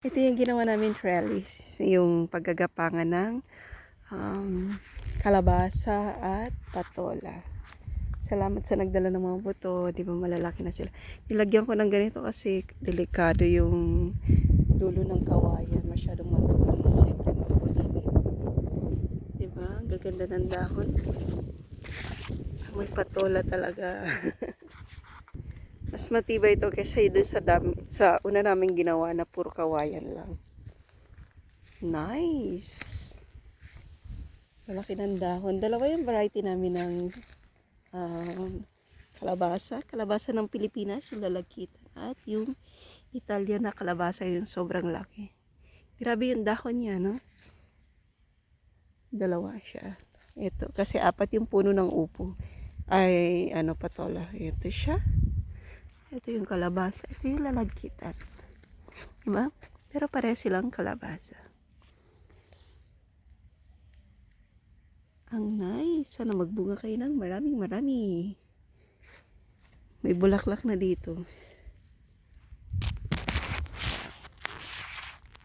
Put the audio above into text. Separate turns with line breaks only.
Ito yung ginawa namin trellis, yung paggagapangan ng kalabasa at patola. Salamat sa nagdala ng mga buto, di ba malalaki na sila. Nilagyan ko ng ganito kasi delikado yung dulo ng kawayan, masyadong matulis, siyempre mapulinit. Di ba? Gaganda ng dahon. May patola talaga. Mas matibay ito kaysa doon sa una namin ginawa na puro kawayan lang. Nice! Malaki ng dahon. Dalawa yung variety namin ng kalabasa. Kalabasa ng Pilipinas, yung lalagkitan. At yung Italian na kalabasa, yung sobrang laki. Grabe yung dahon niya, no? Dalawa siya. Ito, kasi 4 yung puno ng upo. Ay, patola. Ito siya. Ito yung kalabasa. Ito yung lalagkitan. Diba? Pero pare silang kalabasa. Ang nice. Sana magbunga kayo ng marami. May bulaklak na dito.